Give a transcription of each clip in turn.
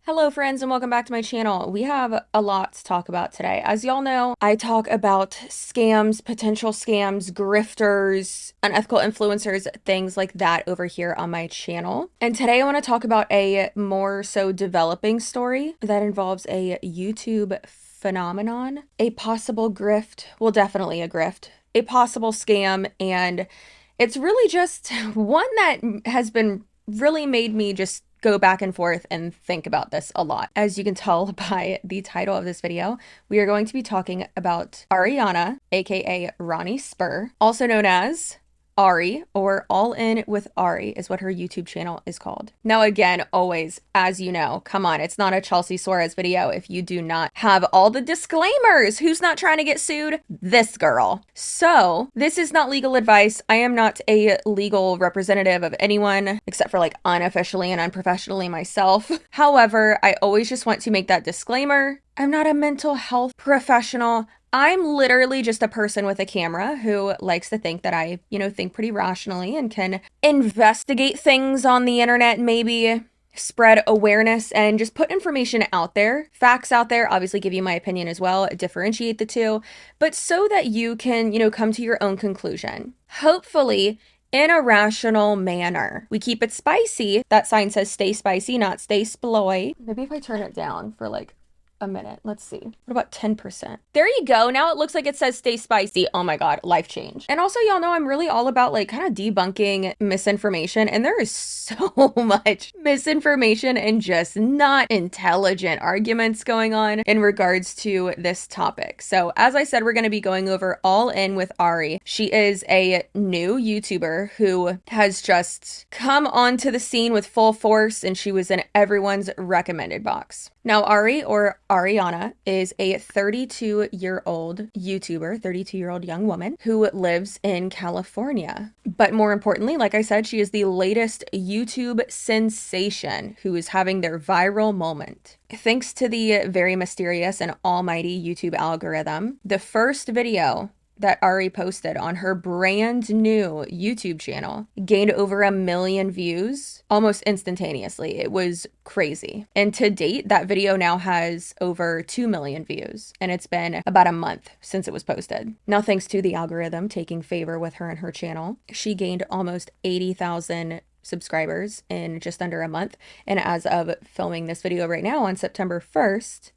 Hello friends and welcome back to my channel. We have a lot to talk about today. As y'all know, I talk about scams, potential scams, grifters, unethical influencers, things like that over here on my channel. And today I want to talk about a more so developing story that involves a YouTube phenomenon, a possible grift, well definitely a grift, a possible scam, and it's really just one that has been really made me just go back and forth and think about this a lot. As you can tell by the title of this video, we are going to be talking about Ariana, aka Ronnie Spur, also known as Ari, or All In with Ari is what her YouTube channel is called. Now again, always, as you know, come on, it's not a CCsuarez video if you do not have all the disclaimers. Who's not trying to get sued? This girl. So this is not legal advice. I am not a legal representative of anyone except for like unofficially and unprofessionally myself. However, I always just want to make that disclaimer. I'm not a mental health professional. I'm literally just a person with a camera who likes to think that I, think pretty rationally and can investigate things on the internet, maybe spread awareness and just put information out there, facts out there, obviously give you my opinion as well, differentiate the two, but so that you can, come to your own conclusion. Hopefully, in a rational manner. We keep it spicy. That sign says stay spicy, not stay sploy. Maybe if I turn it down for like a minute. Let's see. What about 10%? There you go. Now it looks like it says stay spicy. Oh my God, life change. And also, y'all know I'm really all about like kind of debunking misinformation. And there is so much misinformation and just not intelligent arguments going on in regards to this topic. So as I said, we're going to be going over All In with Ari. She is a new YouTuber who has just come onto the scene with full force, and she was in everyone's recommended box. Now, Ari, or Ariana, is a 32-year-old YouTuber, 32-year-old young woman who lives in California. But more importantly, like I said, she is the latest YouTube sensation who is having their viral moment. Thanks to the very mysterious and almighty YouTube algorithm, the first video that Ari posted on her brand new YouTube channel gained over 1 million views almost instantaneously. It was crazy. And to date, that video now has over 2 million views, and it's been about a month since it was posted. Now, thanks to the algorithm taking favor with her and her channel, she gained almost 80,000 subscribers in just under a month. And as of filming this video right now on September 1st,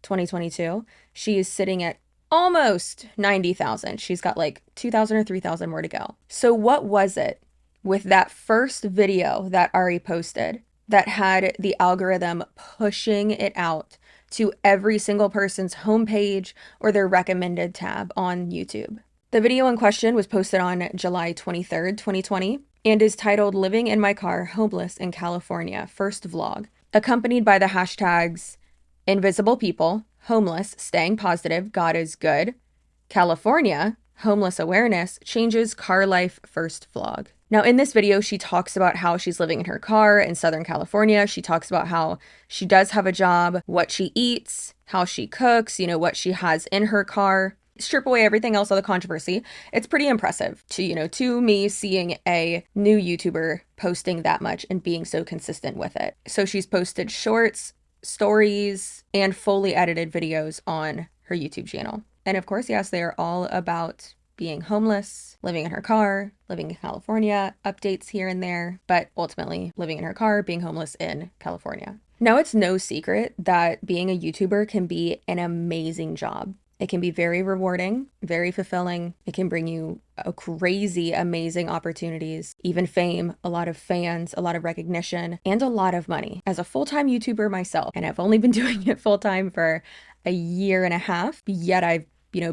2022, she is sitting at almost 90,000. She's got like 2,000 or 3,000 more to go. So what was it with that first video that Ari posted that had the algorithm pushing it out to every single person's homepage or their recommended tab on YouTube? The video in question was posted on July 23rd, 2020, and is titled Living in My Car, Homeless in California, First Vlog, accompanied by the hashtags Invisible People, Homeless, Staying Positive, God is Good, California, Homeless Awareness, Changes Car Life, First Vlog. Now, in this video, she talks about how she's living in her car in Southern California. She talks about how she does have a job, what she eats, how she cooks, what she has in her car. Strip away everything else of the controversy. It's pretty impressive to me seeing a new YouTuber posting that much and being so consistent with it. So she's posted shorts, stories, and fully edited videos on her YouTube channel. And of course, yes, they are all about being homeless, living in her car, living in California, updates here and there, but ultimately living in her car, being homeless in California. Now, it's no secret that being a YouTuber can be an amazing job. It can be very rewarding, very fulfilling. It can bring you crazy, amazing opportunities, even fame, a lot of fans, a lot of recognition, and a lot of money. As a full-time YouTuber myself, and I've only been doing it full-time for a year and a half, yet I've,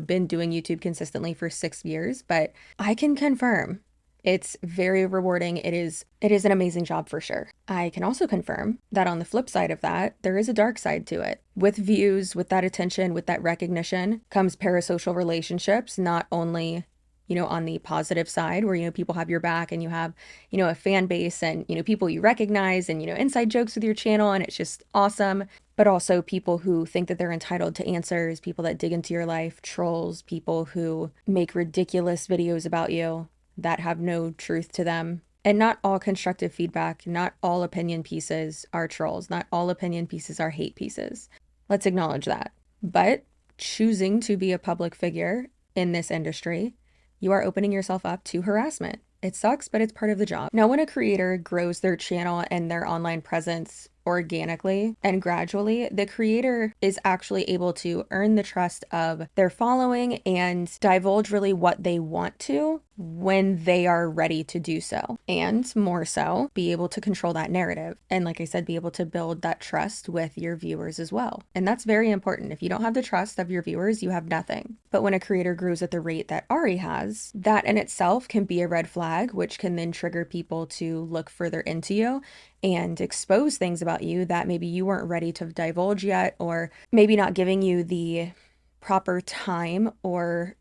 been doing YouTube consistently for 6 years, but I can confirm it's very rewarding. It is an amazing job for sure. I can also confirm that on the flip side of that, there is a dark side to it. With views, with that attention, with that recognition comes parasocial relationships, not only, on the positive side where, people have your back and you have, a fan base and, people you recognize and, inside jokes with your channel, and it's just awesome. But also people who think that they're entitled to answers, people that dig into your life, trolls, people who make ridiculous videos about you that have no truth to them, And not all constructive feedback, not all opinion pieces are trolls, not all opinion pieces are hate pieces. Let's acknowledge that. But choosing to be a public figure in this industry, you are opening yourself up to harassment. It sucks, but it's part of the job. Now, when a creator grows their channel and their online presence organically and gradually, the creator is actually able to earn the trust of their following and divulge really what they want to when they are ready to do so. And more so, be able to control that narrative. And like I said, be able to build that trust with your viewers as well. And that's very important. If you don't have the trust of your viewers, you have nothing. But when a creator grows at the rate that Ari has, that in itself can be a red flag, which can then trigger people to look further into you and expose things about you that maybe you weren't ready to divulge yet, or maybe not giving you the proper time or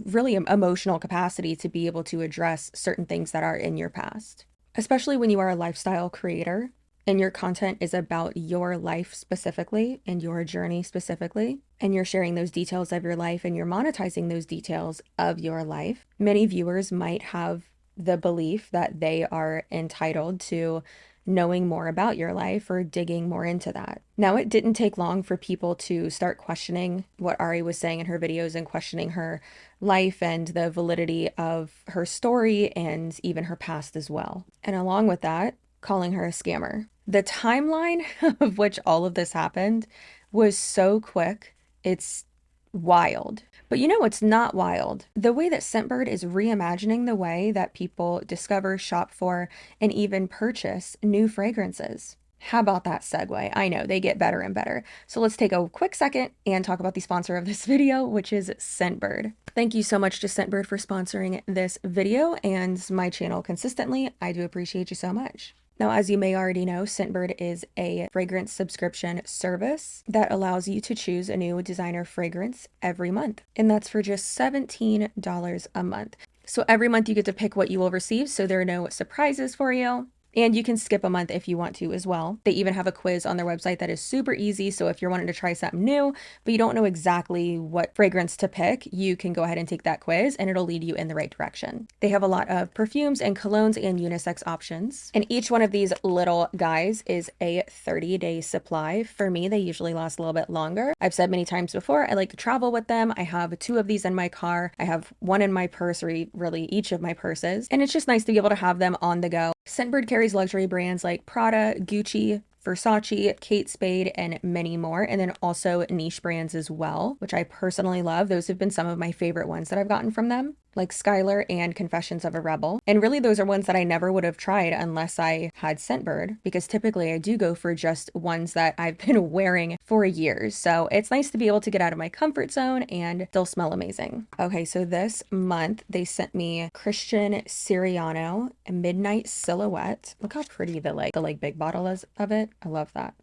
really emotional capacity to be able to address certain things that are in your past. Especially when you are a lifestyle creator and your content is about your life specifically and your journey specifically, and you're sharing those details of your life and you're monetizing those details of your life, many viewers might have the belief that they are entitled to knowing more about your life or digging more into that. Now, it didn't take long for people to start questioning what Ari was saying in her videos and questioning her life and the validity of her story and even her past as well. And along with that, calling her a scammer. The timeline of which all of this happened was so quick, it's wild. But you know what's not wild? The way that Scentbird is reimagining the way that people discover, shop for, and even purchase new fragrances. How about that segue? I know, they get better and better. So let's take a quick second and talk about the sponsor of this video, which is Scentbird. Thank you so much to Scentbird for sponsoring this video and my channel consistently. I do appreciate you so much. Now, as you may already know, Scentbird is a fragrance subscription service that allows you to choose a new designer fragrance every month. And that's for just $17 a month. So every month you get to pick what you will receive, so there are no surprises for you. And you can skip a month if you want to as well. They even have a quiz on their website that is super easy. So if you're wanting to try something new, but you don't know exactly what fragrance to pick, you can go ahead and take that quiz and it'll lead you in the right direction. They have a lot of perfumes and colognes and unisex options. And each one of these little guys is a 30-day supply. For me, they usually last a little bit longer. I've said many times before, I like to travel with them. I have 2 of these in my car. I have 1 in my purse, or really each of my purses. And it's just nice to be able to have them on the go. Scentbird carries luxury brands like Prada, Gucci, Versace, Kate Spade, and many more, and then also niche brands as well, which I personally love. Those have been some of my favorite ones that I've gotten from them, like Skylar and Confessions of a Rebel. And really those are ones that I never would have tried unless I had Scentbird, because typically I do go for just ones that I've been wearing for years. So it's nice to be able to get out of my comfort zone and still smell amazing. Okay, so this month they sent me Christian Siriano Midnight Silhouette. Look how pretty the big bottle is of it. I love that.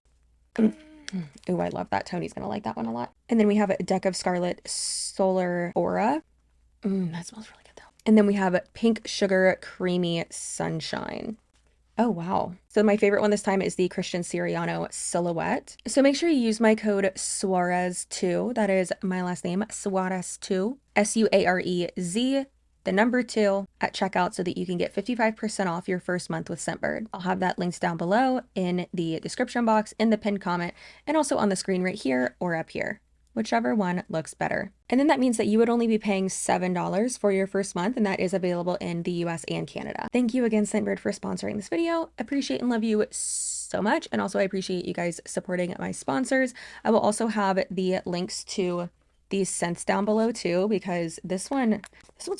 Ooh, I love that. Tony's gonna like that one a lot. And then we have a Deck of Scarlet Solar Aura. That smells really good though. And then we have Pink Sugar Creamy Sunshine. Oh, wow. So my favorite one this time is the Christian Siriano Silhouette. So make sure you use my code Suarez2. That is my last name, Suarez2, Suarez, the number 2 at checkout, so that you can get 55% off your first month with Scentbird. I'll have that linked down below in the description box, in the pinned comment, and also on the screen right here or up here, whichever one looks better. And then that means that you would only be paying $7 for your first month, and that is available in the US and Canada. Thank you again, Scentbird, for sponsoring this video. Appreciate and love you so much. And also I appreciate you guys supporting my sponsors. I will also have the links to these scents down below too, because this one's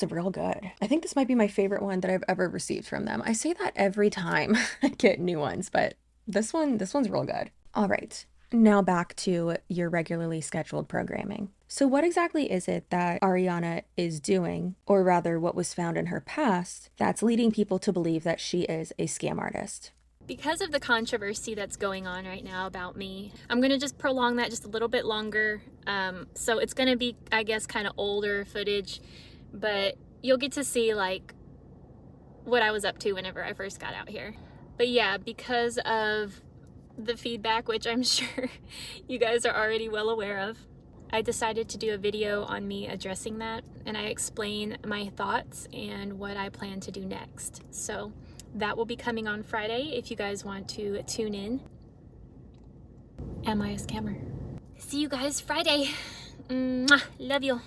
real good. I think this might be my favorite one that I've ever received from them. I say that every time I get new ones, but this one's real good. All right. Now back to your regularly scheduled programming. So what exactly is it that Ariana is doing, or rather what was found in her past, that's leading people to believe that she is a scam artist? Because of the controversy that's going on right now about me, I'm going to just prolong that just a little bit longer. So it's going to be, I guess, kind of older footage, but you'll get to see like what I was up to whenever I first got out here. But yeah, because of the feedback, which I'm sure you guys are already well aware of, I decided to do a video on me addressing that, and I explain my thoughts and what I plan to do next. So that will be coming on Friday if you guys want to tune in. Am I a scammer? See you guys Friday. Mwah, love you.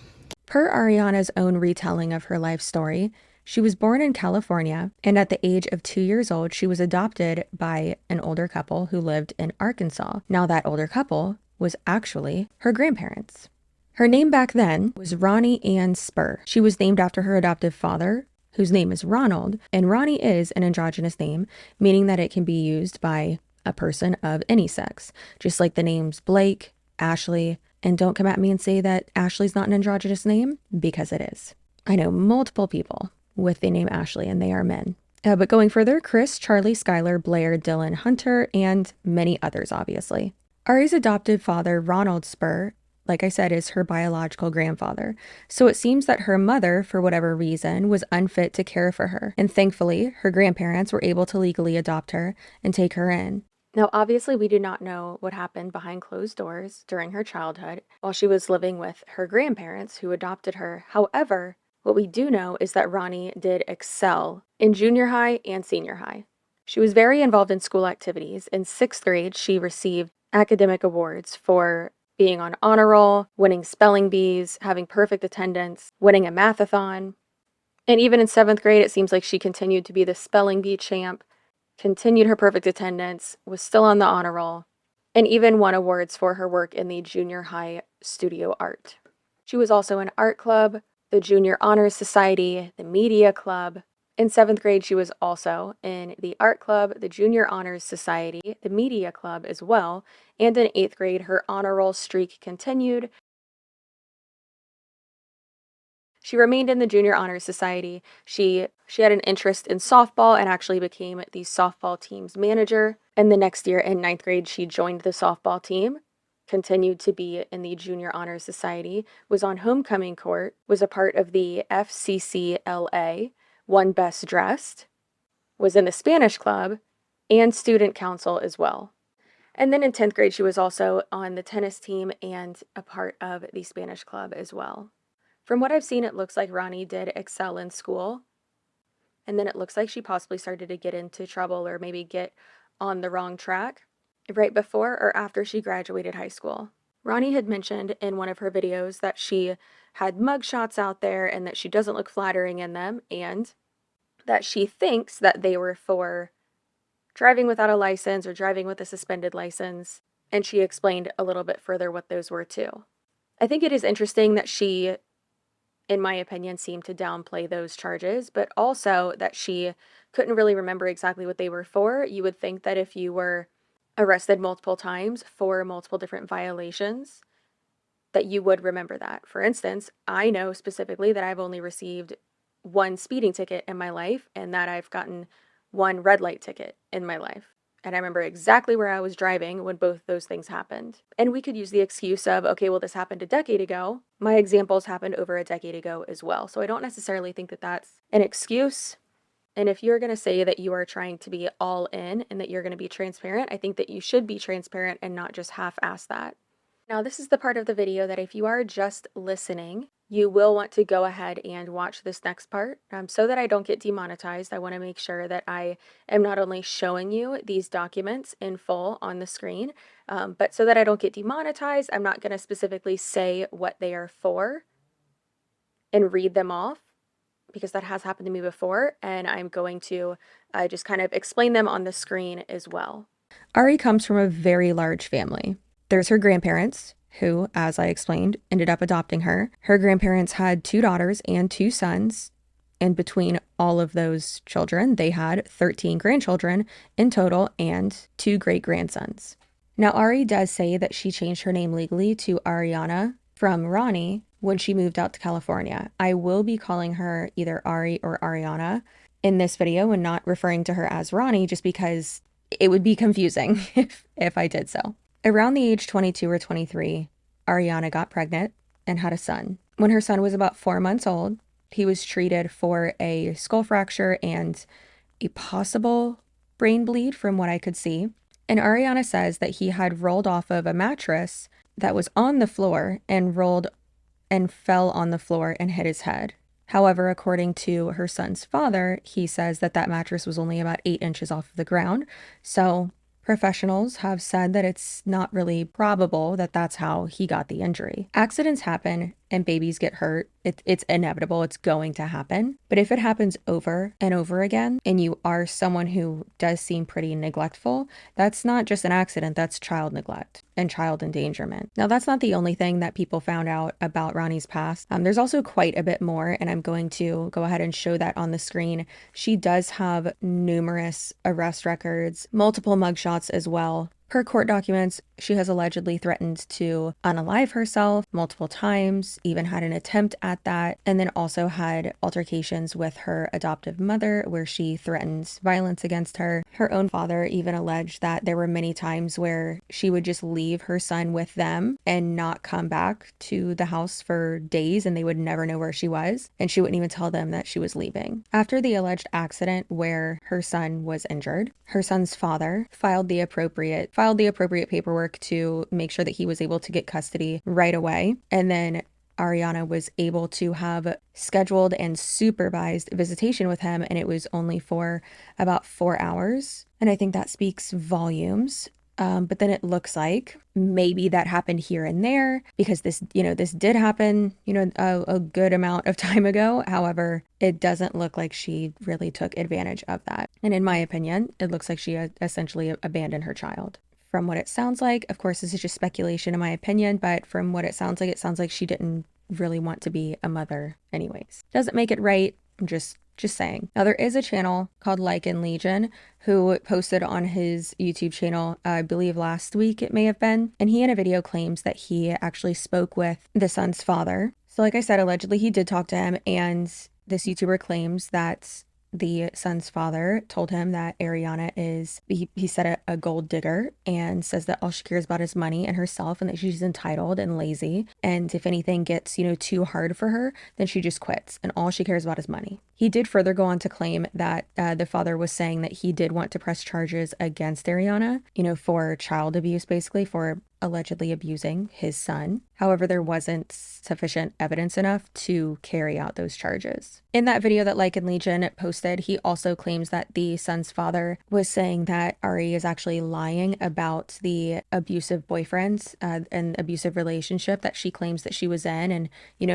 Per Ariana's own retelling of her life story, she was born in California, and at the age of 2 years old, she was adopted by an older couple who lived in Arkansas. Now, that older couple was actually her grandparents. Her name back then was Ronnie Ann Spur. She was named after her adoptive father, whose name is Ronald, and Ronnie is an androgynous name, meaning that it can be used by a person of any sex, just like the names Blake, Ashley, and don't come at me and say that Ashley's not an androgynous name, because it is. I know multiple people with the name Ashley, and they are men. But going further, Chris, Charlie, Skylar, Blair, Dylan, Hunter, and many others, obviously. Ari's adopted father, Ronald Spur, like I said, is her biological grandfather. So it seems that her mother, for whatever reason, was unfit to care for her. And thankfully, her grandparents were able to legally adopt her and take her in. Now, obviously, we do not know what happened behind closed doors during her childhood while she was living with her grandparents who adopted her. However, what we do know is that Ronnie did excel in junior high and senior high. She was very involved in school activities. In 6th grade, she received academic awards for being on honor roll, winning spelling bees, having perfect attendance, winning a mathathon. And even in 7th grade, it seems like she continued to be the spelling bee champ, continued her perfect attendance, was still on the honor roll, and even won awards for her work in the junior high studio art. She was also in art club, the Junior Honors Society, the media club. In 7th grade, she was also in the art club, the Junior Honors Society, the media club as well, and in 8th grade, her honor roll streak continued. She remained in the Junior Honors Society. She had an interest in softball and actually became the softball team's manager. And the next year in 9th grade, she joined the softball team, continued to be in the Junior Honors Society, was on homecoming court, was a part of the FCCLA, won Best Dressed, was in the Spanish club, and student council as well. And then in 10th grade, she was also on the tennis team and a part of the Spanish club as well. From what I've seen, it looks like Ronnie did excel in school. And then it looks like she possibly started to get into trouble or maybe get on the wrong track right before or after she graduated high school. Ronnie had mentioned in one of her videos that she had mugshots out there and that she doesn't look flattering in them, and that she thinks that they were for driving without a license or driving with a suspended license. And she explained a little bit further what those were too. I think it is interesting that she, in my opinion, seemed to downplay those charges, but also that she couldn't really remember exactly what they were for. You would think that if you were arrested multiple times for multiple different violations, that you would remember that. For instance, I know specifically that I've only received one speeding ticket in my life and that I've gotten one red light ticket in my life. And I remember exactly where I was driving when both those things happened. And we could use the excuse of, okay, well, this happened a decade ago. My examples happened over a decade ago as well. So I don't necessarily think that that's an excuse. And if you're going to say that you are trying to be all in and that you're going to be transparent, I think that you should be transparent and not just half-ass that. Now, this is the part of the video that if you are just listening, you will want to go ahead and watch this next part. So that I don't get demonetized, I want to make sure that I am not only showing you these documents in full on the screen, but so that I don't get demonetized, I'm not going to specifically say what they are for and read them off, because that has happened to me before, and I'm going to just kind of explain them on the screen as well. Ari comes from a very large family. There's her grandparents, who, as I explained, ended up adopting her. Her grandparents had 2 daughters and 2 sons, and between all of those children, they had 13 grandchildren in total and 2 great-grandsons. Now, Ari does say that she changed her name legally to Ariana from Ronnie when she moved out to California. I will be calling her either Ari or Ariana in this video and not referring to her as Ronnie, just because it would be confusing if I did so. Around the age 22 or 23, Ariana got pregnant and had a son. When her son was about 4 months old, he was treated for a skull fracture and a possible brain bleed from what I could see. And Ariana says that he had rolled off of a mattress that was on the floor and rolled and fell on the floor and hit his head. However, according to her son's father, he says that that mattress was only about 8 inches off of the ground. So professionals have said that it's not really probable that that's how he got the injury. Accidents happen and babies get hurt. It's inevitable. It's going to happen. But if it happens over and over again, and you are someone who does seem pretty neglectful, that's not just an accident, that's child neglect and child endangerment. Now, that's not the only thing that people found out about Ronnie's past. There's also quite a bit more, and I'm going to go ahead and show that on the screen. She does have numerous arrest records, multiple mugshots as well. Per court documents, she has allegedly threatened to unalive herself multiple times, even had an attempt at that, and then also had altercations with her adoptive mother where she threatens violence against her. Her own father even alleged that there were many times where she would just leave her son with them and not come back to the house for days, and they would never know where she was, and she wouldn't even tell them that she was leaving. After the alleged accident where her son was injured, her son's father filed the appropriate paperwork to make sure that he was able to get custody right away. And then Ariana was able to have scheduled and supervised visitation with him, and it was only for about 4 hours. And I think that speaks volumes. But then it looks like maybe that happened here and there because this did happen, a good amount of time ago. However, it doesn't look like she really took advantage of that. And in my opinion, it looks like she essentially abandoned her child. From what it sounds like, of course, this is just speculation in my opinion, but from what it sounds like she didn't really want to be a mother anyways. Doesn't make it right. I'm just saying. Now, there is a channel called Like and Legion who posted on his YouTube channel, I believe last week it may have been, and he in a video claims that he actually spoke with the son's father. So like I said, allegedly he did talk to him, and this YouTuber claims that the son's father told him that Ariana is, he said, a gold digger, and says that all she cares about is money and herself, and that she's entitled and lazy. And if anything gets, too hard for her, then she just quits, and all she cares about is money. He did further go on to claim that the father was saying that he did want to press charges against Ariana, for child abuse, basically, for allegedly abusing his son. However, there wasn't sufficient evidence enough to carry out those charges. In that video that Like and Legion posted, he also claims that the son's father was saying that Ari is actually lying about the abusive boyfriend and abusive relationship that she claims that she was in. And,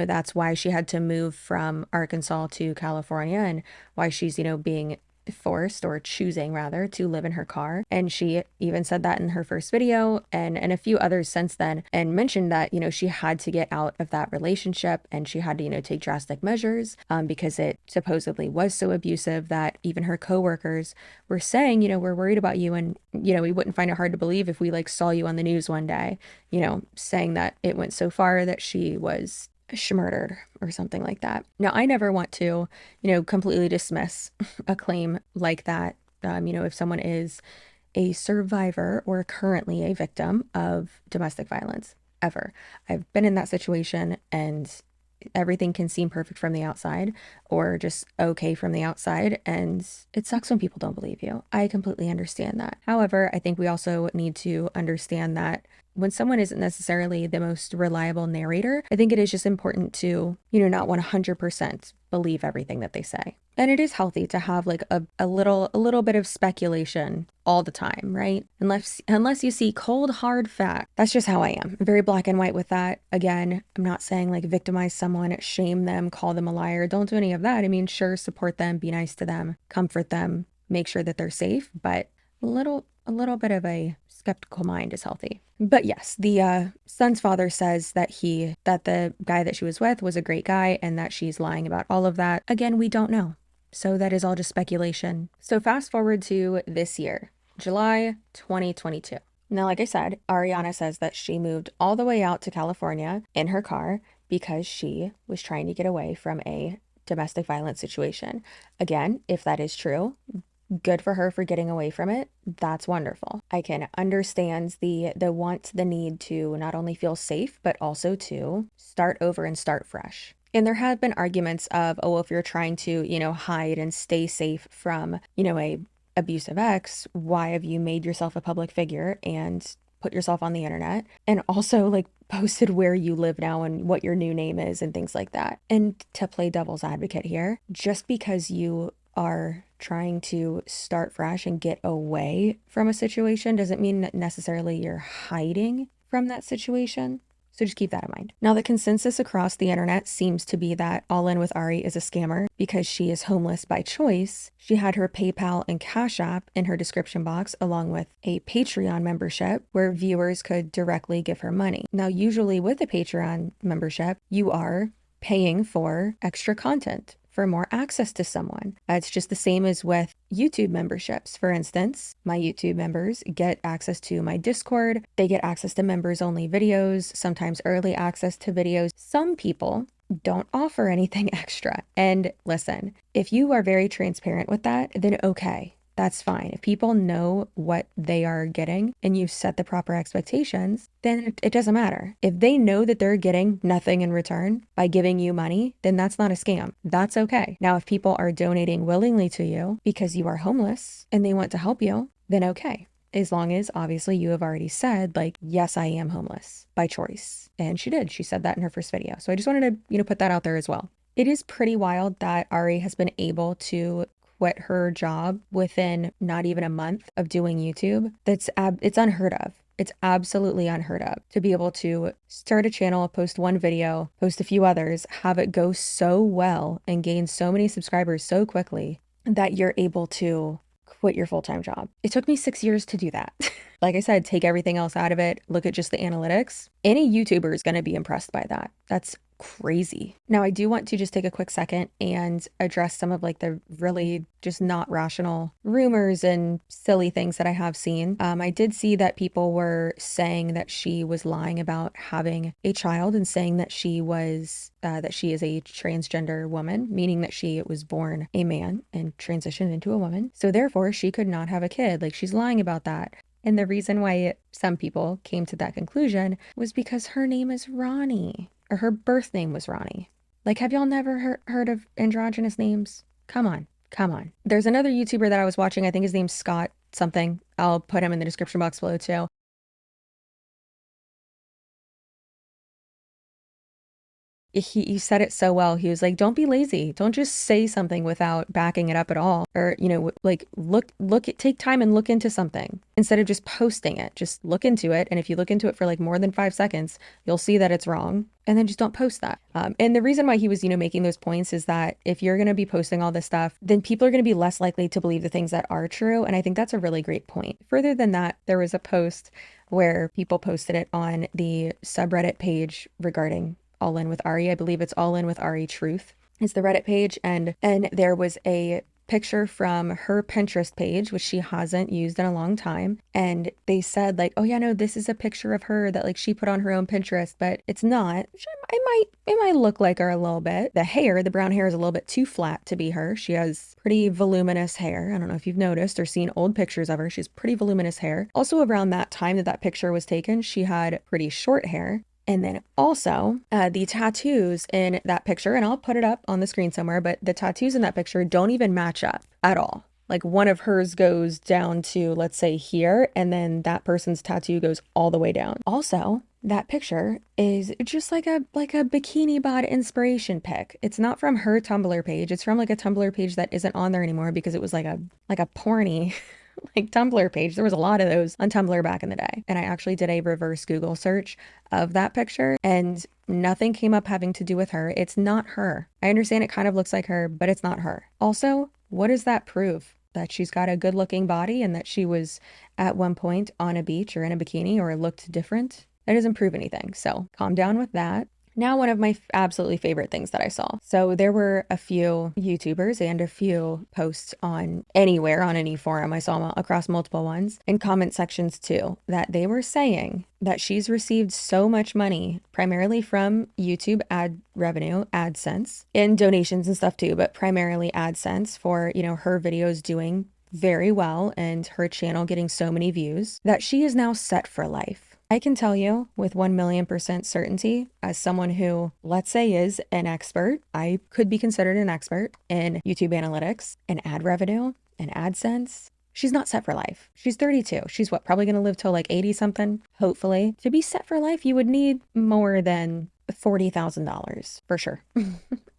that's why she had to move from Arkansas to California, and why she's, being forced, or choosing rather, to live in her car. And she even said that in her first video, and a few others since then, and mentioned that she had to get out of that relationship, and she had to take drastic measures because it supposedly was so abusive that even her coworkers were saying, we're worried about you, and we wouldn't find it hard to believe if we saw you on the news one day, saying that it went so far that she was murdered or something like that. Now, I never want to, completely dismiss a claim like that. If someone is a survivor or currently a victim of domestic violence, ever. I've been in that situation, and everything can seem perfect from the outside, or just okay from the outside, and it sucks when people don't believe you. I completely understand that. However, I think we also need to understand that when someone isn't necessarily the most reliable narrator, I think it is just important to, not 100% believe everything that they say. And it is healthy to have a little bit of speculation all the time, right? Unless you see cold, hard fact. That's just how I am. I'm very black and white with that. Again, I'm not saying victimize someone, shame them, call them a liar. Don't do any of that. I mean, sure, support them, be nice to them, comfort them, make sure that they're safe, but a little bit of a skeptical mind is healthy. But yes, the son's father says that the guy that she was with was a great guy, and that she's lying about all of that. Again, we don't know. So that is all just speculation. So fast forward to this year, July 2022. Now, like I said, Ariana says that she moved all the way out to California in her car because she was trying to get away from a domestic violence situation. Again, if that is true, good for her for getting away from it. That's wonderful. I can understand the want, the need to not only feel safe, but also to start over and start fresh. And there have been arguments of, oh, if you're trying to, hide and stay safe from, a abusive ex, why have you made yourself a public figure and put yourself on the internet, and also like posted where you live now and what your new name is and things like that. And to play devil's advocate here, just because you are trying to start fresh and get away from a situation doesn't mean that necessarily you're hiding from that situation. So just keep that in mind. Now, the consensus across the internet seems to be that All In With Ari is a scammer because she is homeless by choice. She had her PayPal and Cash App in her description box, along with a Patreon membership where viewers could directly give her money. Now, usually with a Patreon membership, you are paying for extra content, for more access to someone. It's just the same as with YouTube memberships. For instance, my YouTube members get access to my Discord. They get access to members only videos, sometimes early access to videos. Some people don't offer anything extra. And listen, if you are very transparent with that, then okay. That's fine. If people know what they are getting and you set the proper expectations, then it doesn't matter. If they know that they're getting nothing in return by giving you money, then that's not a scam. That's okay. Now, if people are donating willingly to you because you are homeless and they want to help you, then okay. As long as obviously you have already said, like, yes, I am homeless by choice. And she did. She said that in her first video. So I just wanted to, put that out there as well. It is pretty wild that Ari has been able to quit her job within not even a month of doing YouTube. It's unheard of. It's absolutely unheard of to be able to start a channel, post one video, post a few others, have it go so well and gain so many subscribers so quickly that you're able to quit your full-time job. It took me 6 years to do that. Like I said, take everything else out of it, look at just the analytics. Any YouTuber is going to be impressed by that. That's crazy. Now, I do want to just take a quick second and address some of like the really just not rational rumors and silly things that I have seen. I did see that people were saying that she was lying about having a child and saying that she is a transgender woman, meaning that she was born a man and transitioned into a woman. So therefore, she could not have a kid. Like, she's lying about that. And the reason why some people came to that conclusion was because her name is Ronnie, or her birth name was Ronnie. Like, have y'all never heard of androgynous names? Come on, come on. There's another YouTuber that I was watching. I think his name's Scott something. I'll put him in the description box below too. He said it so well. He was like, don't be lazy. Don't just say something without backing it up at all. Or, like take time and look into something instead of just posting it. Just look into it. And if you look into it for like more than 5 seconds, you'll see that it's wrong. And then just don't post that. And the reason why he was, making those points is that if you're going to be posting all this stuff, then people are going to be less likely to believe the things that are true. And I think that's a really great point. Further than that, there was a post where people posted it on the subreddit page regarding All In With Ari. I believe it's All In With Ari Truth is the Reddit page. And there was a picture from her Pinterest page, which she hasn't used in a long time. And they said like, oh yeah, no, this is a picture of her that like she put on her own Pinterest, but it's not. It might look like her a little bit. The brown hair is a little bit too flat to be her. She has pretty voluminous hair. I don't know if you've noticed or seen old pictures of her. She's pretty voluminous hair. Also around that time that picture was taken, she had pretty short hair. And then also the tattoos in that picture, and I'll put it up on the screen somewhere, but the tattoos in that picture don't even match up at all. Like one of hers goes down to, let's say here, and then that person's tattoo goes all the way down. Also, that picture is just like a bikini bod inspiration pic. It's not from her Tumblr page. It's from like a Tumblr page that isn't on there anymore because it was like a porny like Tumblr page. There was a lot of those on Tumblr back in the day. And I actually did a reverse Google search of that picture and nothing came up having to do with her. It's not her. I understand it kind of looks like her, but it's not her. Also, what does that prove? That she's got a good looking body and that she was at one point on a beach or in a bikini or looked different? That doesn't prove anything. So calm down with that. Now, one of my absolutely favorite things that I saw. So there were a few YouTubers and a few posts on any forum. I saw them across multiple ones and comment sections too, that they were saying that she's received so much money, primarily from YouTube ad revenue, AdSense, and donations and stuff too, but primarily AdSense for, her videos doing very well and her channel getting so many views that she is now set for life. I can tell you with 1,000,000% certainty, as someone who, let's say, is an expert, I could be considered an expert in YouTube analytics and ad revenue and AdSense. She's not set for life. She's 32. She's what, probably going to live till like 80 something, hopefully. To be set for life, you would need more than $40,000 for sure.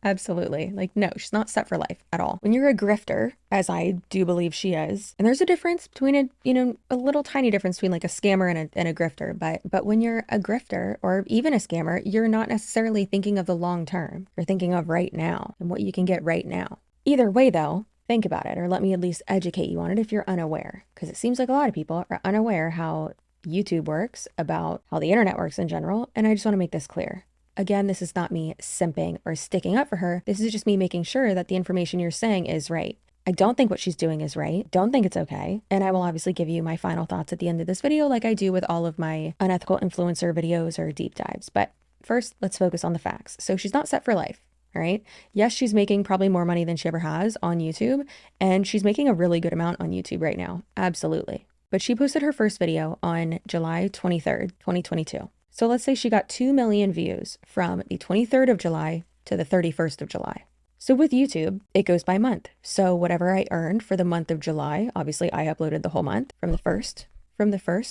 Absolutely. Like, no, she's not set for life at all. When you're a grifter, as I do believe she is, and there's a difference between a little tiny difference between like a scammer and a grifter, but when you're a grifter or even a scammer, you're not necessarily thinking of the long term. You're thinking of right now and what you can get right now. Either way, though, think about it, or let me at least educate you on it if you're unaware, because it seems like a lot of people are unaware how YouTube works, about how the internet works in general, and I just want to make this clear. Again, this is not me simping or sticking up for her. This is just me making sure that the information you're saying is right. I don't think what she's doing is right. Don't think it's okay. And I will obviously give you my final thoughts at the end of this video, like I do with all of my unethical influencer videos or deep dives. But first, let's focus on the facts. So she's not set for life. All right. Yes, she's making probably more money than she ever has on YouTube. And she's making a really good amount on YouTube right now. Absolutely. But she posted her first video on July 23rd, 2022. So let's say she got 2 million views from the 23rd of July to the 31st of July. So with YouTube, it goes by month. So whatever I earned for the month of July, obviously I uploaded the whole month from the 1st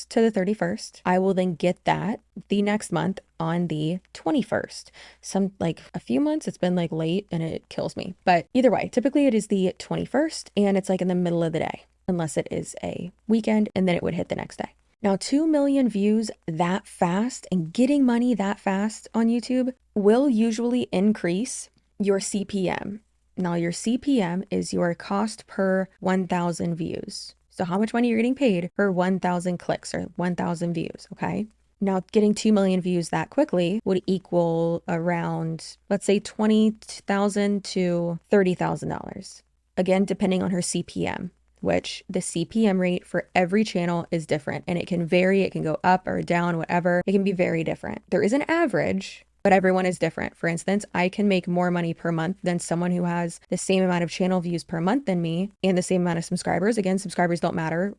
to the 31st. I will then get that the next month on the 21st. Some like a few months, it's been like late and it kills me. But either way, typically it is the 21st and it's like in the middle of the day, unless it is a weekend, and then it would hit the next day. Now, 2 million views that fast and getting money that fast on YouTube will usually increase your CPM. Now, your CPM is your cost per 1,000 views. So how much money you're getting paid per 1,000 clicks or 1,000 views, okay? Now, getting 2 million views that quickly would equal around, let's say, $20,000 to $30,000. Again, depending on her CPM, which the CPM rate for every channel is different and it can vary. It can go up or down, whatever. It can be very different. There is an average, but everyone is different. For instance, I can make more money per month than someone who has the same amount of channel views per month than me and the same amount of subscribers. Again, subscribers don't matter.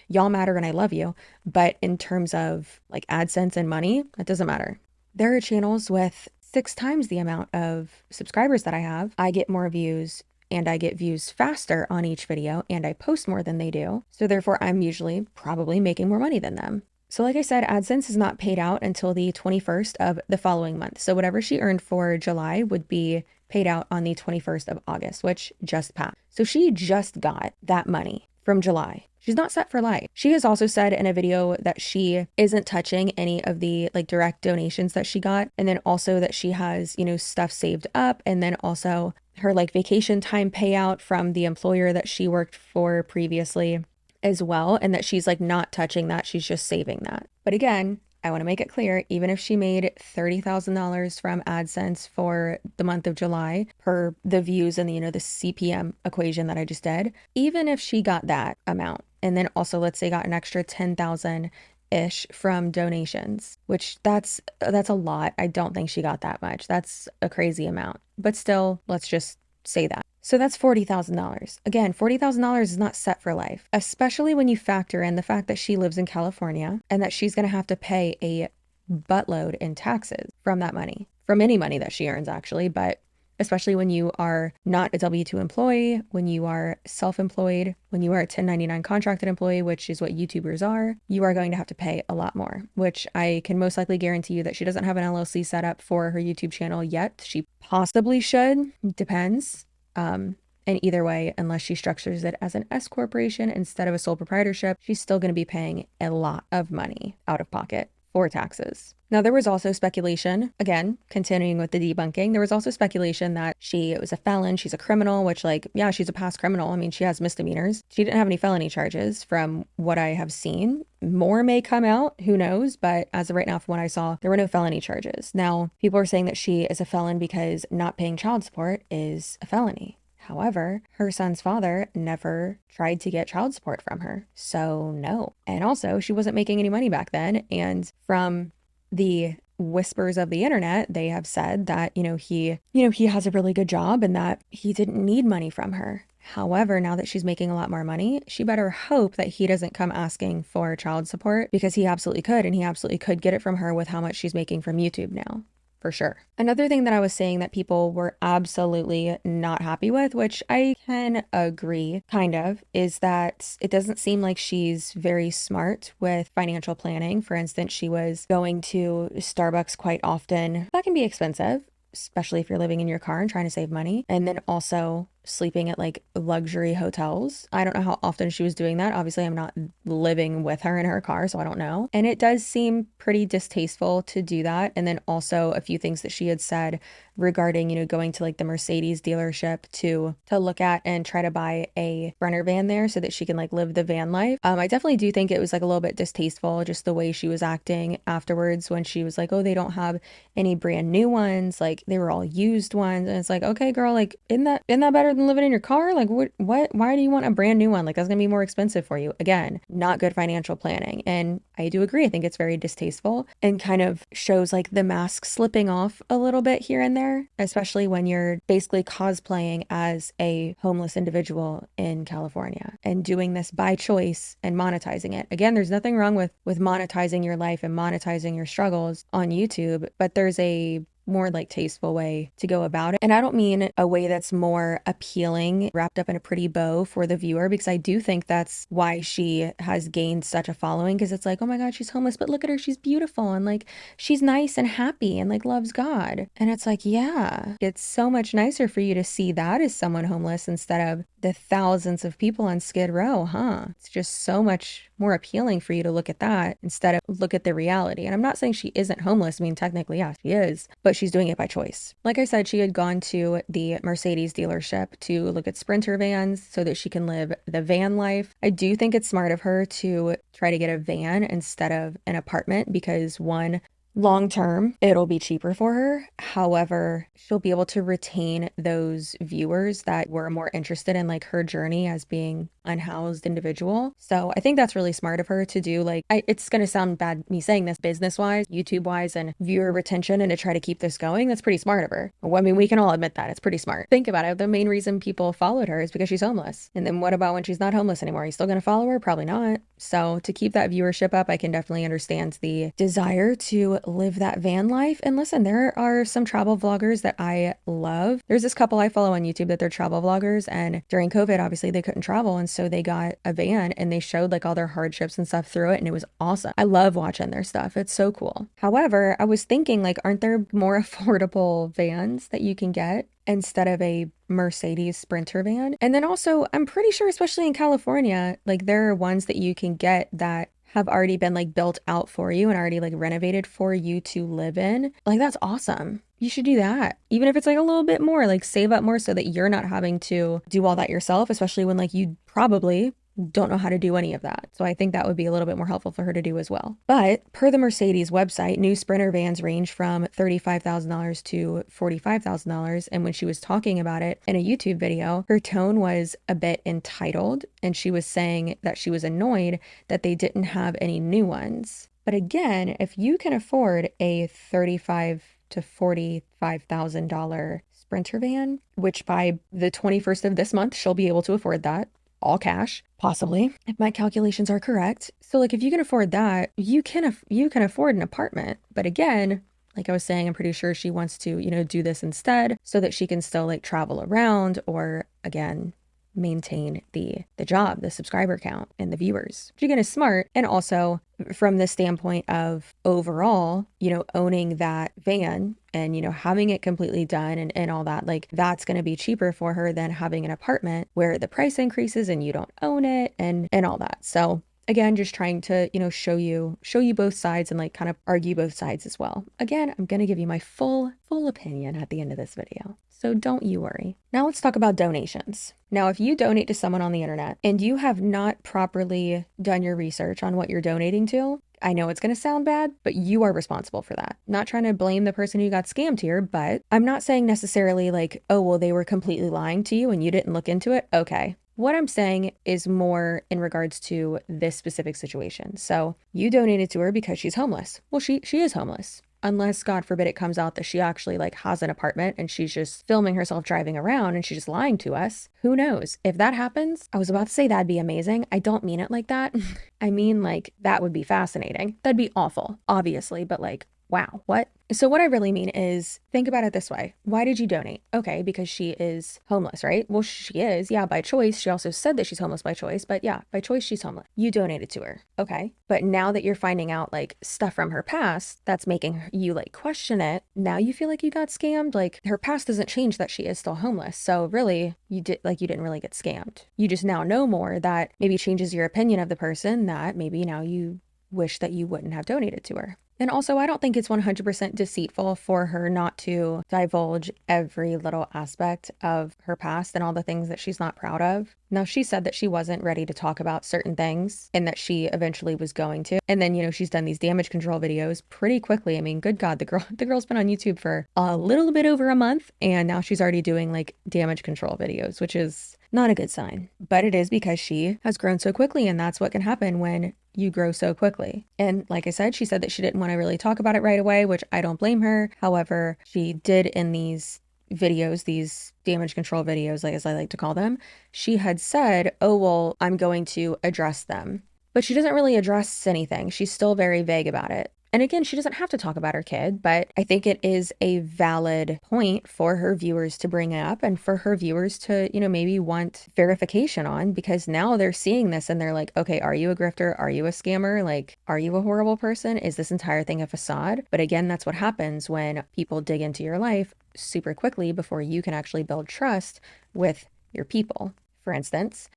Y'all matter and I love you. But in terms of like AdSense and money, that doesn't matter. There are channels with 6 times the amount of subscribers that I have. I get more views and I get views faster on each video and I post more than they do. So therefore, I'm usually probably making more money than them. So like I said, AdSense is not paid out until the 21st of the following month. So whatever she earned for July would be paid out on the 21st of August, which just passed. So she just got that money from July. She's not set for life. She has also said in a video that she isn't touching any of the like direct donations that she got. And then also that she has, stuff saved up. And then also her like vacation time payout from the employer that she worked for previously as well. And that she's like not touching that. She's just saving that. But again, I want to make it clear, even if she made $30,000 from AdSense for the month of July per the views and the CPM equation that I just did, even if she got that amount, and then also let's say got an extra 10,000 ish from donations, which that's a lot. I don't think she got that much. That's a crazy amount, but still, let's just say that. So that's $40,000. Again, $40,000 is not set for life, especially when you factor in the fact that she lives in California and that she's going to have to pay a buttload in taxes from that money, from any money that she earns actually, but especially when you are not a W-2 employee, when you are self-employed, when you are a 1099 contracted employee, which is what YouTubers are, you are going to have to pay a lot more, which I can most likely guarantee you that she doesn't have an LLC set up for her YouTube channel yet. She possibly should, depends. And either way, unless she structures it as an S corporation instead of a sole proprietorship, she's still going to be paying a lot of money out of pocket for taxes. Now, there was also speculation, again, continuing with the debunking, there was also speculation that she was a felon, she's a criminal, which yeah, she's a past criminal. I mean, she has misdemeanors. She didn't have any felony charges from what I have seen. More may come out, who knows? But as of right now, from what I saw, there were no felony charges. Now, people are saying that she is a felon because not paying child support is a felony. However, her son's father never tried to get child support from her. So no. And also, she wasn't making any money back then. And from the whispers of the internet, they have said that, he has a really good job and that he didn't need money from her. However, now that she's making a lot more money, she better hope that he doesn't come asking for child support, because he absolutely could. And he absolutely could get it from her with how much she's making from YouTube now. for sure. Another thing that I was saying that people were absolutely not happy with, which I can agree kind of, is that it doesn't seem like she's very smart with financial planning. For instance, she was going to Starbucks quite often. That can be expensive, especially if you're living in your car and trying to save money. And then also sleeping at like luxury hotels. I don't know how often she was doing that. Obviously, I'm not living with her in her car, so I don't know. And it does seem pretty distasteful to do that. And then also a few things that she had said regarding, going to like the Mercedes dealership to look at and try to buy a Brenner van there so that she can like live the van life. I definitely do think it was like a little bit distasteful, just the way she was acting afterwards when she was like, oh, they don't have any brand new ones, like they were all used ones. And it's like, okay, girl, like isn't that better than living in your car? Like what why do you want a brand new one? Like that's gonna be more expensive for you. Again, not good financial planning. And I do agree. I think it's very distasteful and kind of shows like the mask slipping off a little bit here and there, especially when you're basically cosplaying as a homeless individual in California and doing this by choice and monetizing it. Again, there's nothing wrong with monetizing your life and monetizing your struggles on YouTube, but there's a more like tasteful way to go about it. And I don't mean a way that's more appealing, wrapped up in a pretty bow for the viewer, because I do think that's why she has gained such a following, because it's like, oh my God, she's homeless, but look at her, she's beautiful and like she's nice and happy and like loves God. And it's like, yeah, it's so much nicer for you to see that as someone homeless instead of the thousands of people on Skid Row, huh? It's just so much more appealing for you to look at that instead of look at the reality. And I'm not saying she isn't homeless. I mean, technically, yeah, she is, but she's doing it by choice. Like I said, she had gone to the Mercedes dealership to look at Sprinter vans so that she can live the van life. I do think it's smart of her to try to get a van instead of an apartment because one, long term, it'll be cheaper for her. However, she'll be able to retain those viewers that were more interested in like her journey as being unhoused individual. So I think that's really smart of her to do. Like, it's going to sound bad me saying this business wise, YouTube wise, and viewer retention, and to try to keep this going. That's pretty smart of her. Well, I mean, we can all admit that it's pretty smart. Think about it. The main reason people followed her is because she's homeless. And then what about when she's not homeless anymore? Are you still going to follow her? Probably not. So to keep that viewership up, I can definitely understand the desire to live that van life. And listen, there are some travel vloggers that I love. There's this couple I follow on YouTube that they're travel vloggers, and during COVID, obviously they couldn't travel, and so they got a van and they showed like all their hardships and stuff through it, and it was awesome. I love watching their stuff. It's so cool. However, I was thinking, like, aren't there more affordable vans that you can get instead of a Mercedes Sprinter van? And then also, I'm pretty sure, especially in California, like there are ones that you can get that have already been like built out for you and already like renovated for you to live in. Like that's awesome. You should do that. Even if it's like a little bit more, like save up more so that you're not having to do all that yourself, especially when like you probably don't know how to do any of that. So I think that would be a little bit more helpful for her to do as well. But per the Mercedes website, new Sprinter vans range from $35,000 to $45,000. And when she was talking about it in a YouTube video, her tone was a bit entitled, and she was saying that she was annoyed that they didn't have any new ones. But again, if you can afford a $35,000 to $45,000 Sprinter van, which by the 21st of this month, she'll be able to afford that, all cash, possibly, if my calculations are correct. So like if you can afford that, you can afford an apartment. But again, like I was saying, I'm pretty sure she wants to, do this instead so that she can still like travel around, or again, maintain the job, the subscriber count, and the viewers, which again is smart. And also from the standpoint of overall, owning that van and, having it completely done and all that, like that's going to be cheaper for her than having an apartment where the price increases and you don't own it and all that. So again, just trying to, show you both sides and like kind of argue both sides as well. Again, I'm going to give you my full opinion at the end of this video. So don't you worry. Now let's talk about donations. Now, if you donate to someone on the internet and you have not properly done your research on what you're donating to, I know it's going to sound bad, but you are responsible for that. Not trying to blame the person who got scammed here, but I'm not saying necessarily like, oh, well, they were completely lying to you and you didn't look into it. Okay. What I'm saying is more in regards to this specific situation. So you donated to her because she's homeless. Well, she is homeless. Unless, God forbid, it comes out that she actually like has an apartment and she's just filming herself driving around and she's just lying to us. Who knows? If that happens, I was about to say that'd be amazing. I don't mean it like that. I mean like that would be fascinating. That'd be awful, obviously, but like Wow, what? So, what I really mean is think about it this way. Why did you donate? Okay, because she is homeless, right? Well, she is, yeah, by choice. She also said that she's homeless by choice, but yeah, by choice, she's homeless. You donated to her. Okay. But now that you're finding out like stuff from her past that's making you like question it, now you feel like you got scammed. Like her past doesn't change that she is still homeless. So, really, you didn't really get scammed. You just now know more that maybe changes your opinion of the person that maybe now you wish that you wouldn't have donated to her. And also, I don't think it's 100% deceitful for her not to divulge every little aspect of her past and all the things that she's not proud of. Now, she said that she wasn't ready to talk about certain things and that she eventually was going to. And then, she's done these damage control videos pretty quickly. I mean, good God, the girl's been on YouTube for a little bit over a month, and now she's already doing like damage control videos, which is not a good sign. But it is because she has grown so quickly, and that's what can happen when you grow so quickly. And like I said, she said that she didn't want to really talk about it right away, which I don't blame her. However, she did in these videos, these damage control videos, like as I like to call them, she had said, oh, well, I'm going to address them. But she doesn't really address anything. She's still very vague about it. And again, she doesn't have to talk about her kid, but I think it is a valid point for her viewers to bring up and for her viewers to, maybe want verification on, because now they're seeing this and they're like, okay, are you a grifter? Are you a scammer? Like, are you a horrible person? Is this entire thing a facade? But again, that's what happens when people dig into your life super quickly before you can actually build trust with your people. For instance,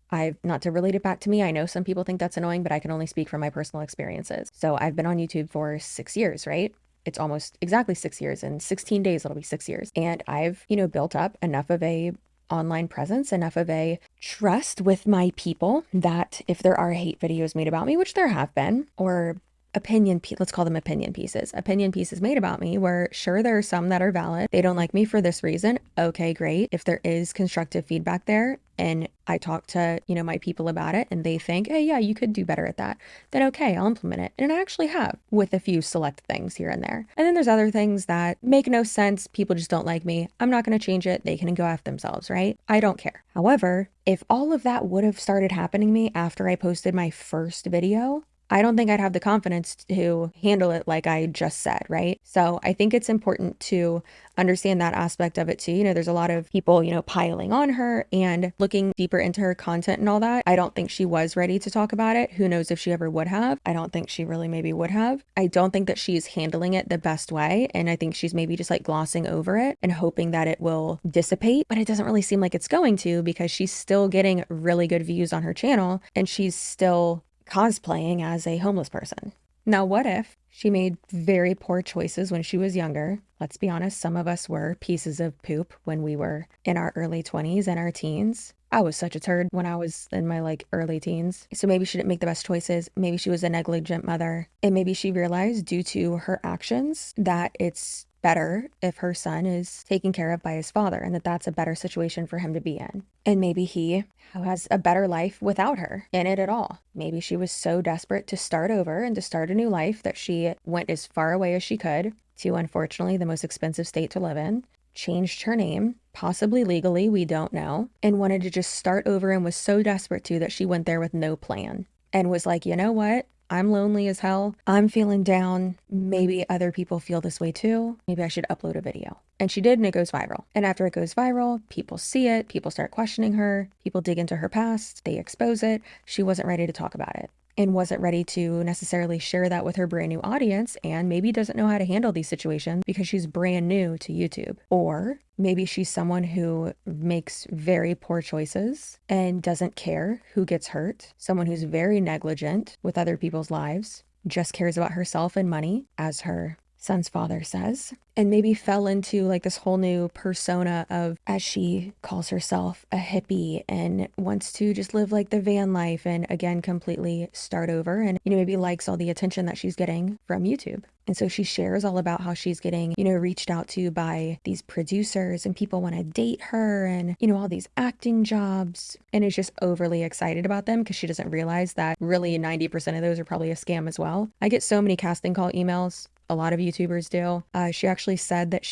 not to relate it back to me, I know some people think that's annoying, but I can only speak from my personal experiences. So I've been on YouTube for 6 years, right? It's almost exactly 6 years. In 16 days, it'll be 6 years. And I've, built up enough of a online presence, enough of a trust with my people that if there are hate videos made about me, which there have been, or let's call them opinion pieces made about me, where sure, there are some that are valid. They don't like me for this reason. Okay, great. If there is constructive feedback there and I talk to, my people about it and they think, hey, yeah, you could do better at that, then okay, I'll implement it. And I actually have, with a few select things here and there. And then there's other things that make no sense. People just don't like me. I'm not going to change it. They can go after themselves, right? I don't care. However, if all of that would have started happening to me after I posted my first video, I don't think I'd have the confidence to handle it like I just said, right? So I think it's important to understand that aspect of it too. There's a lot of people, piling on her and looking deeper into her content and all that. I don't think she was ready to talk about it. Who knows if she ever would have. I don't think she really maybe would have. I don't think that she's handling it the best way. And I think she's maybe just like glossing over it and hoping that it will dissipate. But it doesn't really seem like it's going to, because she's still getting really good views on her channel and she's still cosplaying as a homeless person. Now, what if she made very poor choices when she was younger? Let's be honest, some of us were pieces of poop when we were in our early 20s and our teens. I was such a turd when I was in my early teens. So maybe she didn't make the best choices. Maybe she was a negligent mother. And maybe she realized due to her actions that it's better if her son is taken care of by his father and that that's a better situation for him to be in. And maybe he has a better life without her in it at all. Maybe she was so desperate to start over and to start a new life that she went as far away as she could to, unfortunately, the most expensive state to live in, changed her name, possibly legally, we don't know, and wanted to just start over, and was so desperate to that she went there with no plan and was like, you know what? I'm lonely as hell. I'm feeling down. Maybe other people feel this way too. Maybe I should upload a video. And she did, and it goes viral. And after it goes viral, people see it. People start questioning her. People dig into her past. They expose it. She wasn't ready to talk about it and wasn't ready to necessarily share that with her brand new audience, and maybe doesn't know how to handle these situations because she's brand new to YouTube. Or maybe she's someone who makes very poor choices and doesn't care who gets hurt, someone who's very negligent with other people's lives, just cares about herself and money, as her son's father says, and maybe fell into this whole new persona of, as she calls herself, a hippie, and wants to just live the van life and again completely start over, and maybe likes all the attention that she's getting from YouTube. And so she shares all about how she's getting reached out to by these producers, and people want to date her, and all these acting jobs, and is just overly excited about them because she doesn't realize that really 90% of those are probably a scam as well. I get so many casting call emails. A lot of YouTubers do. She actually said that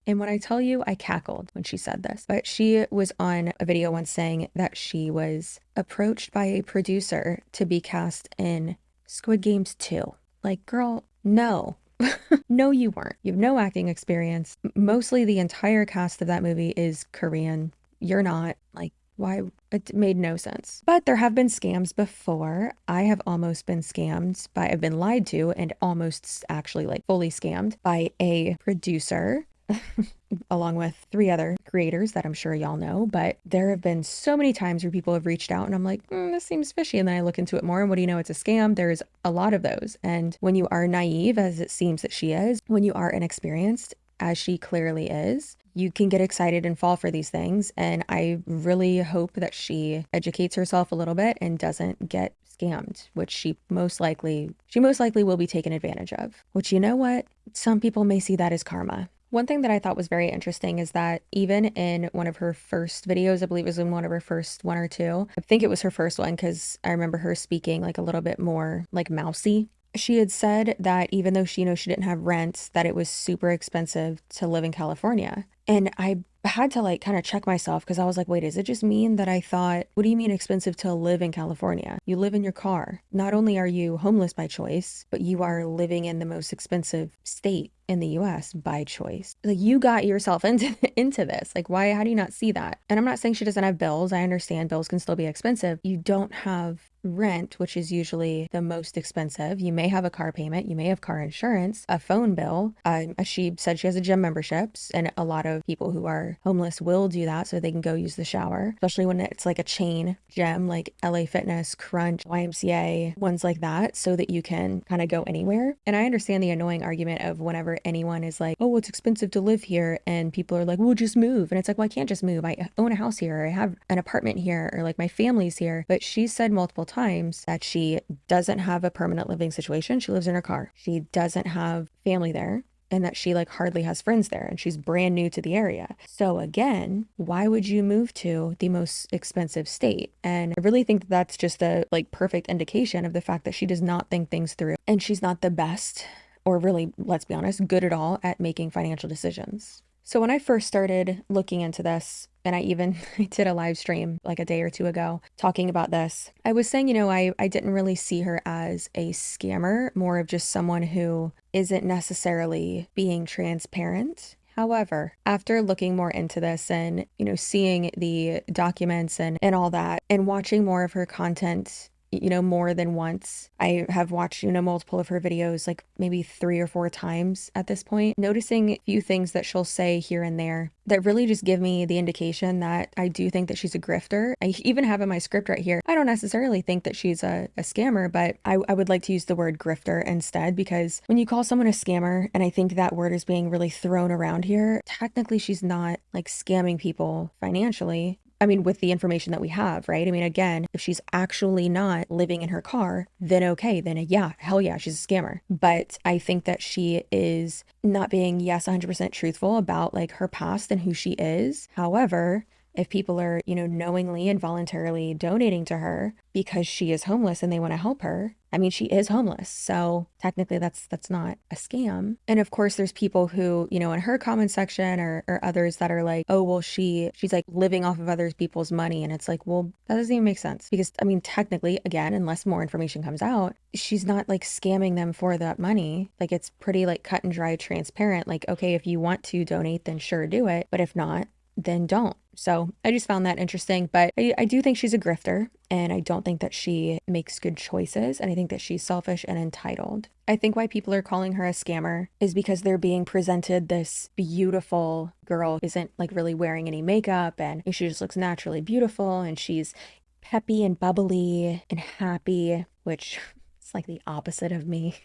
and when I tell you, I cackled when she said this, but she was on a video once saying that she was approached by a producer to be cast in Squid Games 2. Girl, no. No, you weren't. You have no acting experience. Mostly the entire cast of that movie is Korean. You're not. Like, why? It made no sense. But there have been scams before. I have almost been scammed by, I've been lied to and almost actually like fully scammed by a producer along with 3 other creators that I'm sure y'all know. But there have been so many times where people have reached out and I'm like, this seems fishy. And then I look into it more and what do you know? It's a scam. There's a lot of those. And when you are naive, as it seems that she is, when you are inexperienced, as she clearly is, you can get excited and fall for these things. And I really hope that she educates herself a little bit and doesn't get scammed, which she most likely will be taken advantage of. Which, you know what? Some people may see that as karma. One thing that I thought was very interesting is that even in one of her first videos, I believe it was in one of her first one or two, I think it was her first one because I remember her speaking like a little bit more like mousy. She had said that even though she, she didn't have rent, that it was super expensive to live in California. And I had to like kind of check myself because I was like, wait, is it just mean that I thought, what do you mean expensive to live in California? You live in your car. Not only are you homeless by choice, but you are living in the most expensive state in the US by choice. Like you got yourself into this. Like why, how do you not see that? And I'm not saying she doesn't have bills. I understand bills can still be expensive. You don't have rent, which is usually the most expensive. You may have a car payment, you may have car insurance, a phone bill. She said she has a gym memberships, and a lot of people who are homeless will do that so they can go use the shower, especially when it's like a chain gym like LA Fitness, Crunch, YMCA, ones like that, so that you can kind of go anywhere. And I understand the annoying argument of whenever anyone is like, oh, well, it's expensive to live here, and people are like, well, just move. And it's like, well, I can't just move. I own a house here, or I have an apartment here, or like my family's here. But she said multiple times that she doesn't have a permanent living situation. She lives in her car. She doesn't have family there, and that she like hardly has friends there, and she's brand new to the area. So again, why would you move to the most expensive state? And I really think that that's just a like perfect indication of the fact that she does not think things through, and she's not the best, or really, let's be honest, good at all at making financial decisions. So when I first started looking into this, and I did a live stream like a day or two ago talking about this, I was saying, I didn't really see her as a scammer, more of just someone who isn't necessarily being transparent. However, after looking more into this and, seeing the documents and all that, and watching more of her content, more than once. I have watched, multiple of her videos, like maybe 3 or 4 times at this point, noticing a few things that she'll say here and there that really just give me the indication that I do think that she's a grifter. I even have in my script right here, I don't necessarily think that she's a scammer, but I would like to use the word grifter instead, because when you call someone a scammer, and I think that word is being really thrown around here, technically she's not like scamming people financially. I mean, with the information that we have, right? I mean, again, if she's actually not living in her car, then okay, then yeah, hell yeah, she's a scammer. But I think that she is not being, yes, 100% truthful about like her past and who she is. However, if people are, knowingly and voluntarily donating to her because she is homeless and they want to help her, I mean, she is homeless. So technically that's not a scam. And of course, there's people who, in her comment section or others that are like, oh, well, she's like living off of other people's money. And it's like, well, that doesn't even make sense because, I mean, technically, again, unless more information comes out, she's not like scamming them for that money. Like it's pretty like cut and dry, transparent. Like, okay, if you want to donate, then sure, do it. But if not, then don't. So I just found that interesting, but I do think she's a grifter, and I don't think that she makes good choices, and I think that she's selfish and entitled. I think why people are calling her a scammer is because they're being presented this beautiful girl isn't like really wearing any makeup, and she just looks naturally beautiful, and she's peppy and bubbly and happy, which is like the opposite of me,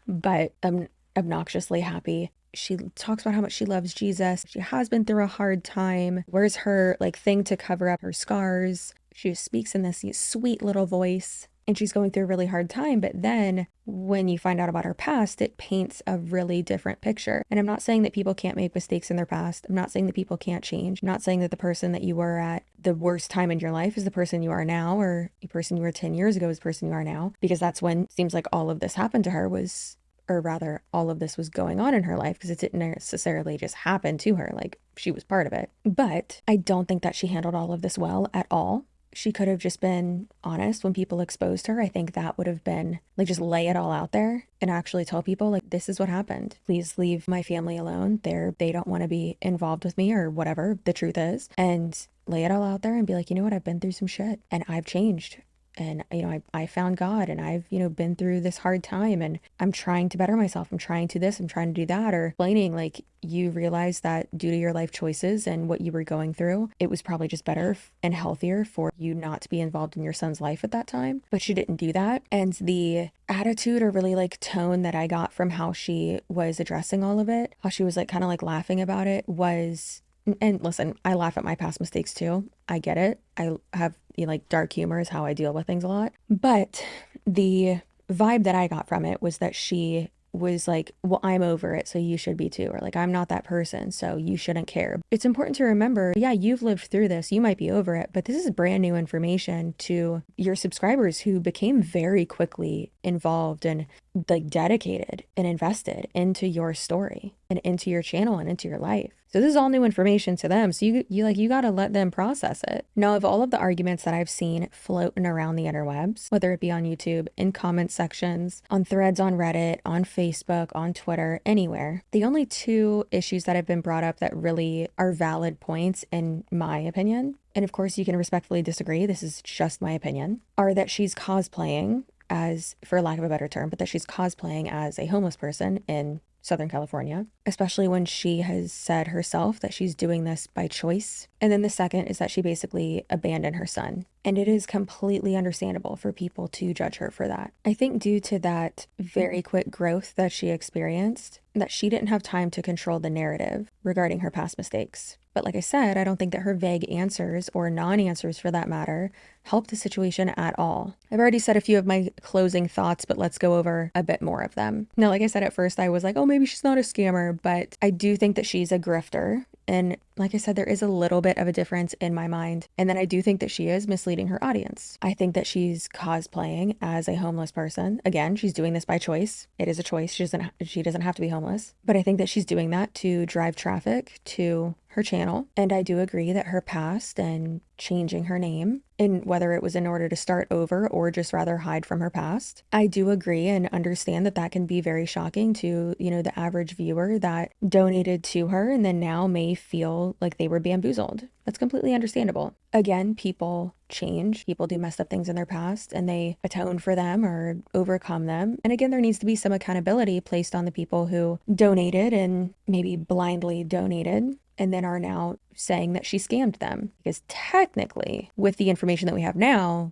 but I'm obnoxiously happy. She talks about how much she loves Jesus. She has been through a hard time. Wears her like thing to cover up her scars. She speaks in this sweet little voice, and she's going through a really hard time. But then when you find out about her past, it paints a really different picture. And I'm not saying that people can't make mistakes in their past. I'm not saying that people can't change. I'm not saying that the person that you were at the worst time in your life is the person you are now, or the person you were 10 years ago is the person you are now, because that's when it seems like all of this happened to her was, or rather all of this was going on in her life, because it didn't necessarily just happen to her, like she was part of it. But I don't think that she handled all of this well at all. she could have just been honest when people exposed her. I think that would have been like, just lay it all out there and actually tell people, like, this is what happened. Please leave my family alone. They don't want to be involved with me, or whatever the truth is. And lay it all out there and be like, you know what, I've been through some shit and I've changed. And, I found God, and I've, been through this hard time, and I'm trying to better myself. I'm trying to this, I'm trying to do that. Or explaining, like, you realize that due to your life choices and what you were going through, it was probably just better and healthier for you not to be involved in your son's life at that time. But she didn't do that. And the attitude, or really like tone, that I got from how she was addressing all of it, how she was like kind of like laughing about it, was, and listen, I laugh at my past mistakes too. I get it. I have, like, dark humor is how I deal with things a lot. But the vibe that I got from it was that she was like, well, I'm over it, so you should be too. Or like, I'm not that person, so you shouldn't care. It's important to remember, yeah, you've lived through this. You might be over it, but this is brand new information to your subscribers, who became very quickly involved and like dedicated and invested into your story and into your channel and into your life. So this is all new information to them. So you got to let them process it. Now, of all of the arguments that I've seen floating around the interwebs, whether it be on YouTube, in comment sections, on threads on Reddit, on Facebook, on Twitter, anywhere, the only two issues that have been brought up that really are valid points, in my opinion, and of course you can respectfully disagree, this is just my opinion, are that she's cosplaying as, for lack of a better term, but that she's cosplaying as a homeless person in Southern California, especially when she has said herself that she's doing this by choice. And then the second is that she basically abandoned her son. And it is completely understandable for people to judge her for that. I think due to that very quick growth that she experienced, that she didn't have time to control the narrative regarding her past mistakes. But like I said, I don't think that her vague answers, or non-answers for that matter, helped the situation at all. I've already said a few of my closing thoughts, but let's go over a bit more of them. Now, like I said, at first I was like, oh, maybe she's not a scammer, but I do think that she's a grifter. And like I said, there is a little bit of a difference in my mind. And then I do think that she is misleading her audience. I think that she's cosplaying as a homeless person. Again, she's doing this by choice. It is a choice. She doesn't have to be homeless. But I think that she's doing that to drive traffic to her channel. And I do agree that her past and changing her name, and whether it was in order to start over or just rather hide from her past, I do agree and understand that that can be very shocking to, the average viewer that donated to her and then now may feel like they were bamboozled. That's completely understandable. Again, people change. People do messed up things in their past, and they atone for them or overcome them. And again, there needs to be some accountability placed on the people who donated and maybe blindly donated, and then are now saying that she scammed them. Because technically, with the information that we have now,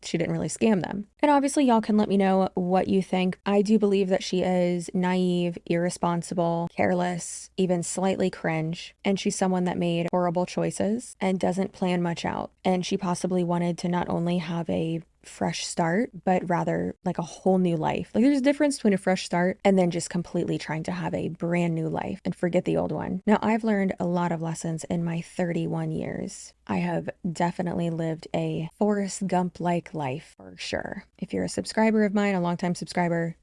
she didn't really scam them. And obviously y'all can let me know what you think. I do believe that she is naive, irresponsible, careless, even slightly cringe. And she's someone that made horrible choices and doesn't plan much out. And she possibly wanted to not only have a fresh start, but rather like a whole new life. Like, there's a difference between a fresh start and then just completely trying to have a brand new life and forget the old one. Now, I've learned a lot of lessons in my 31 years. I have definitely lived a Forrest Gump-like life, for sure. If you're a subscriber of mine, a longtime subscriber,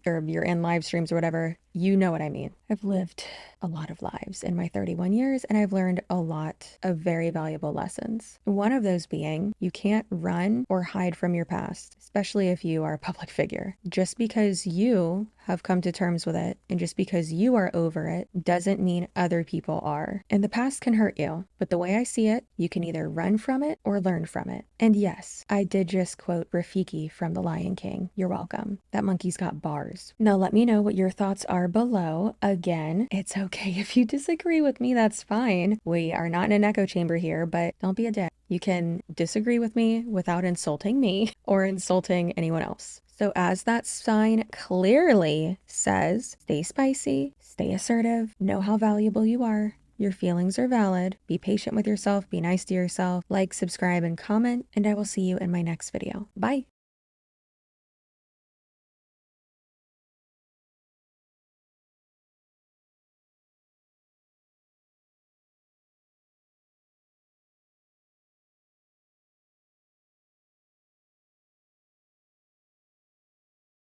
or you're in live streams or whatever, you know what I mean. I've lived a lot of lives in my 31 years, and I've learned a lot of very valuable lessons. One of those being, you can't run or hide from your past, especially if you are a public figure. Just because you have come to terms with it, and just because you are over it, doesn't mean other people are. And the past can hurt you, but the way I see it, you can either run from it or learn from it. And yes, I did just quote Rafiki from The Lion King. You're welcome. That monkey's got bars. Now let me know what your thoughts are below. Again, it's okay if you disagree with me, that's fine. We are not in an echo chamber here, but don't be a dick. You can disagree with me without insulting me or insulting anyone else. So as that sign clearly says, stay spicy, stay assertive, know how valuable you are. Your feelings are valid. Be patient with yourself. Be nice to yourself. Like, subscribe, and comment, and I will see you in my next video. Bye.